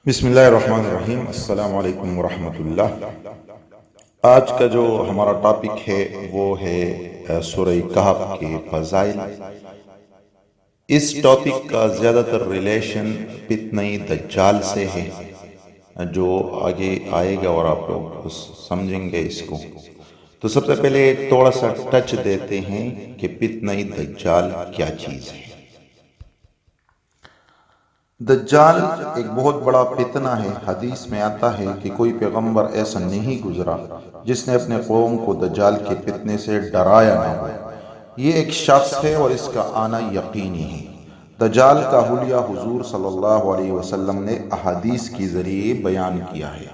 بسم اللہ الرحمن الرحیم۔ السلام علیکم ورحمۃ اللہ۔ آج کا جو ہمارا ٹاپک ہے وہ ہے سورہ کہف کے فضائل۔ اس ٹاپک کا زیادہ تر ریلیشن فتنہ دجال سے ہے، جو آگے آئے گا اور آپ لوگ سمجھیں گے اس کو۔ تو سب سے پہلے تھوڑا سا ٹچ دیتے ہیں کہ فتنہ دجال کیا چیز ہے۔ دجال ایک بہت بڑا فتنہ ہے۔ حدیث میں آتا ہے کہ کوئی پیغمبر ایسا نہیں گزرا جس نے اپنے قوم کو دجال کے فتنے سے ڈرایا نہ ہو۔ یہ ایک شخص ہے اور اس کا آنا یقینی ہے۔ دجال کا حلیہ حضور صلی اللہ علیہ وسلم نے احادیث کے ذریعے بیان کیا ہے۔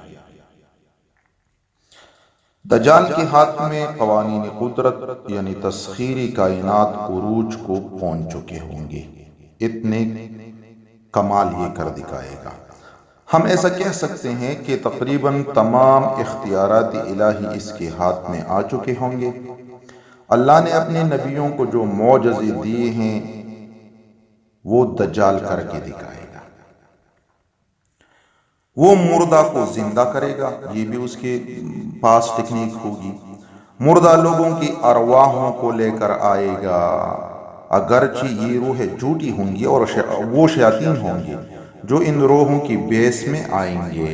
دجال کے ہاتھ میں قوانین قدرت یعنی تسخیری کائنات عروج کو پہنچ چکے ہوں گے۔ اتنے کمال یہ کر دکھائے گا۔ ہم ایسا کہہ سکتے ہیں کہ تقریباً تمام اختیارات الہی اس کے ہاتھ میں آ چکے ہوں گے۔ اللہ نے اپنے نبیوں کو جو معجزے دیے ہیں وہ دجال کر کے دکھائے گا۔ وہ مردہ کو زندہ کرے گا، یہ بھی اس کے پاس ٹیکنیک ہوگی۔ مردہ لوگوں کی ارواحوں کو لے کر آئے گا، اگرچہ یہ روحیں جھوٹی ہوں گی اور وہ شیاطین ہوں گے جو ان روحوں کی بیس میں آئیں گے،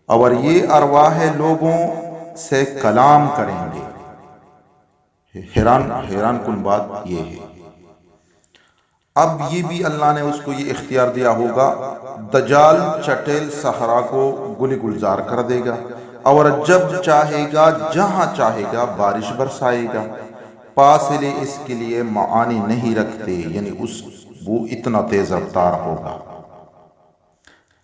اور یہ ارواح لوگوں سے کلام کریں گے۔ حیران کن بات یہ ہے۔ اب یہ بھی اللہ نے اس کو یہ اختیار دیا ہوگا، دجال چٹیل صحرا کو گل گلزار کر دے گا، اور جب چاہے گا جہاں چاہے گا بارش برسائے گا۔ فاصلے اس کے لیے معانی نہیں رکھتے، یعنی وہ اتنا تیز رفتار ہوگا۔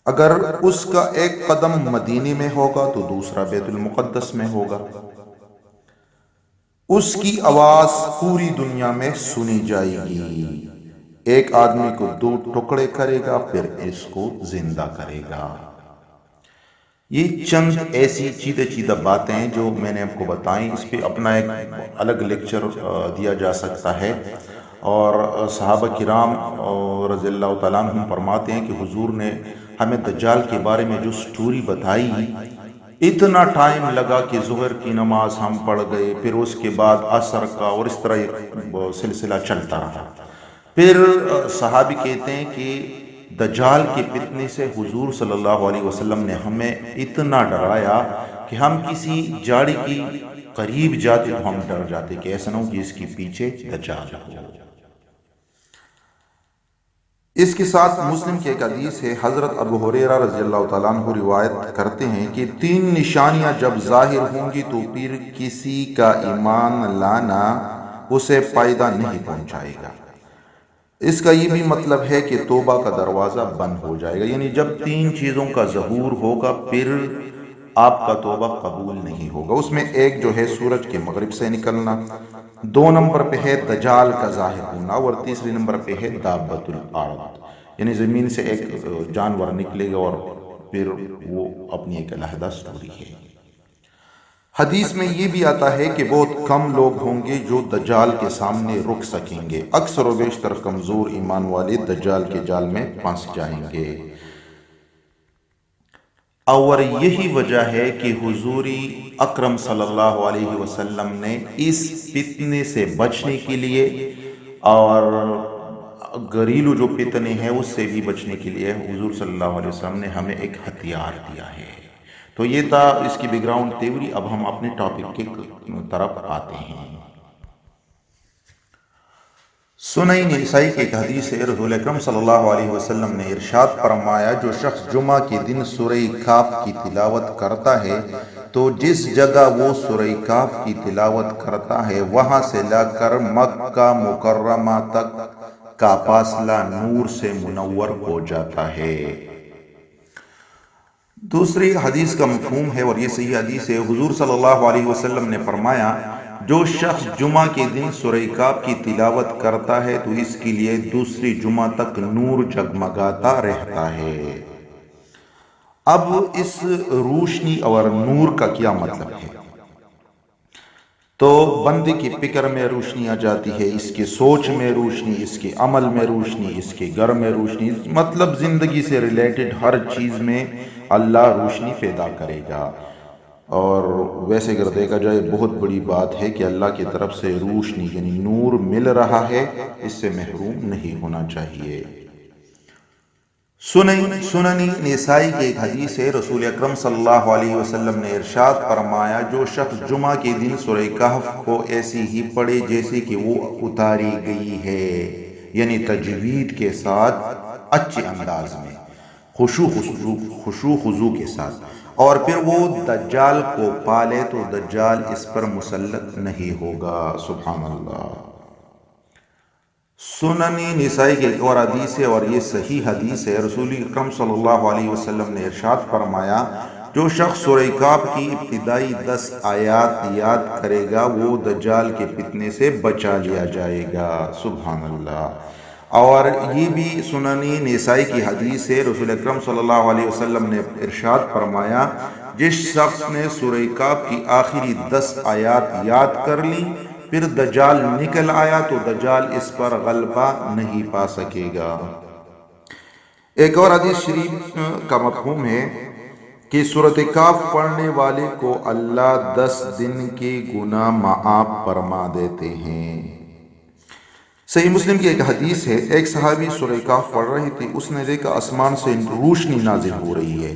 اگر اس کا ایک قدم مدینے میں ہوگا تو دوسرا بیت المقدس میں ہوگا۔ اس کی آواز پوری دنیا میں سنی جائے گی۔ ایک آدمی کو دو ٹکڑے کرے گا، پھر اس کو زندہ کرے گا۔ یہ چند ایسی چیدہ باتیں جو میں نے آپ کو بتائیں، اس پہ اپنا ایک الگ لیکچر دیا جا سکتا ہے۔ اور صحابہ کرام رضی اللہ تعالیٰ عنہم فرماتے ہیں کہ حضور نے ہمیں دجال کے بارے میں جو سٹوری بتائی، اتنا ٹائم لگا کہ ظہر کی نماز ہم پڑھ گئے، پھر اس کے بعد عصر کا، اور اس طرح ایک سلسلہ چلتا رہا۔ پھر صحابی کہتے ہیں کہ دجال کے فتنے سے حضور صلی اللہ علیہ وسلم نے ہمیں اتنا ڈرایا کہ ہم کسی جھاڑی کی قریب جاتے تو ہم ڈر جاتے کہ ایسا نہ ہو کہ اس کے پیچھے دجال ہو۔ اس کے ساتھ مسلم کی ایک حدیث ہے، حضرت ابو ہریرہ رضی اللہ تعالیٰ عنہ روایت کرتے ہیں کہ 3 نشانیاں جب ظاہر ہوں گی تو پھر کسی کا ایمان لانا اسے فائدہ نہیں پہنچائے گا۔ اس کا یہ بھی مطلب ہے کہ توبہ کا دروازہ بند ہو جائے گا، یعنی جب 3 چیزوں کا ظہور ہوگا پھر آپ کا توبہ قبول نہیں ہوگا۔ اس میں ایک جو ہے سورج کے مغرب سے نکلنا، 2 نمبر پہ ہے دجال کا ظاہر ہونا، اور تیسری نمبر پہ ہے دابۃ الارض، یعنی زمین سے ایک جانور نکلے گا، اور پھر وہ اپنی ایک علیحدہ سٹوری ہے۔ حدیث میں یہ بھی آتا ہے کہ بہت کم لوگ ہوں گے جو دجال کے سامنے رک سکیں گے، اکثر و بیشتر کمزور ایمان والے دجال کے جال میں پھنس جائیں گے۔ اور یہی وجہ ہے کہ حضور اکرم صلی اللہ علیہ وسلم نے اس فتنے سے بچنے کے لیے، اور گھریلو جو فتنے ہیں اس سے بھی بچنے کے لیے، حضور صلی اللہ علیہ وسلم نے ہمیں ایک ہتھیار دیا ہے۔ تو یہ تھا اس کی بیک گراؤنڈ تھیوری۔ اب ہم اپنے ٹاپک کی طرف آتے ہیں۔ سنن نسائی کی ایک حدیث ہے، رسول اکرم صلی اللہ علیہ وسلم نے ارشاد فرمایا، جو شخص جمعہ کے دن سورہ کہف کی تلاوت کرتا ہے تو جس جگہ وہ سورہ کہف کی تلاوت کرتا ہے وہاں سے لا کر مکہ مکرمہ تک کا فاصلہ نور سے منور ہو جاتا ہے۔ دوسری حدیث کا مفہوم ہے، اور یہ صحیح حدیث ہے، حضور صلی اللہ علیہ وسلم نے فرمایا، جو شخص جمعہ کے دن سورہ کہف کی تلاوت کرتا ہے تو اس کے لیے دوسری جمعہ تک نور جگمگاتا رہتا ہے۔ اب اس روشنی اور نور کا کیا مطلب ہے؟ تو بندے کی فکر میں روشنی آ جاتی ہے، اس کے سوچ میں روشنی، اس کے عمل میں روشنی، اس کے گھر میں روشنی، مطلب زندگی سے ریلیٹڈ ہر چیز میں اللہ روشنی پیدا کرے گا۔ اور ویسے اگر دیکھا جائے بہت بڑی بات ہے کہ اللہ کی طرف سے روشنی یعنی نور مل رہا ہے، اس سے محروم نہیں ہونا چاہیے۔ سننی نسائی کی ایک حدیث ہے، رسول اکرم صلی اللہ علیہ وسلم نے ارشاد فرمایا، جو شخص جمعہ کے دن سورہ کہف کو ایسی ہی پڑھے جیسے کہ وہ اتاری گئی ہے، یعنی تجوید کے ساتھ، اچھے انداز میں، خشوع خضوع کے ساتھ، اور پھر وہ دجال کو پالے تو دجال اس پر مسلط نہیں ہوگا۔ سبحان اللہ۔ سننی نسائی کی ایک اور حدیث ہے، اور یہ صحیح حدیث ہے، رسول اکرم صلی اللہ علیہ وسلم نے ارشاد فرمایا، جو شخص سورہ کہف کی ابتدائی 10 آیات یاد کرے گا وہ دجال کے فتنے سے بچا لیا جائے گا۔ سبحان اللہ۔ اور یہ بھی سننی نسائی کی حدیث ہے، رسول اکرم صلی اللہ علیہ وسلم نے ارشاد فرمایا، جس شخص نے سورہ کہف کی آخری 10 آیات یاد کر لی پھر دجال نکل آیا تو دجال اس پر غلبہ نہیں پا سکے گا۔ ایک اور حدیث شریف کا مفہوم ہے کہ سورۃ کہف پڑھنے والے کو اللہ 10 دن کے گناہ معاف فرما دیتے ہیں۔ صحیح مسلم کی ایک حدیث ہے، ایک صحابی سورۃ کہف پڑھ رہے تھے، اس نے دیکھا آسمان سے روشنی نازل ہو رہی ہے،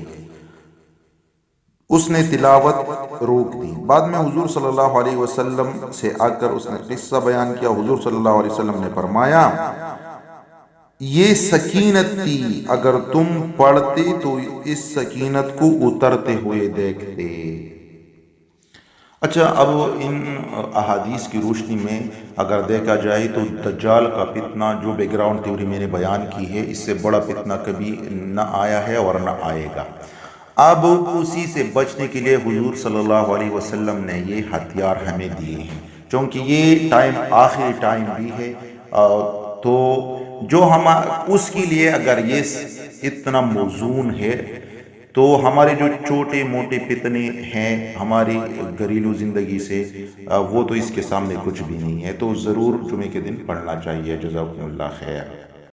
اس نے تلاوت روک دی۔ بعد میں حضور صلی اللہ علیہ وسلم سے آ کر اس نے قصہ بیان کیا۔ حضور صلی اللہ علیہ وسلم نے فرمایا، یہ سکینت تھی، اگر تم پڑھتے تو اس سکینت کو اترتے ہوئے دیکھتے۔ اچھا، اب ان احادیث کی روشنی میں اگر دیکھا جائے تو دجال کا فتنہ جو بیک گراؤنڈ تھیوری میں نے بیان کی ہے، اس سے بڑا فتنہ کبھی نہ آیا ہے اور نہ آئے گا۔ اب اسی سے بچنے کے لیے حضور صلی اللہ علیہ وسلم نے یہ ہتھیار ہمیں دیے ہیں، چونکہ یہ ٹائم آخری ٹائم بھی ہے، تو جو ہم اس کے لیے اگر یہ اتنا موزون ہے تو ہمارے جو چھوٹے موٹے فتنے ہیں ہماری گھریلو زندگی سے، وہ تو اس کے سامنے کچھ بھی نہیں ہے۔ تو ضرور جمعے کے دن پڑھنا چاہیے۔ جزاکم اللہ خیر۔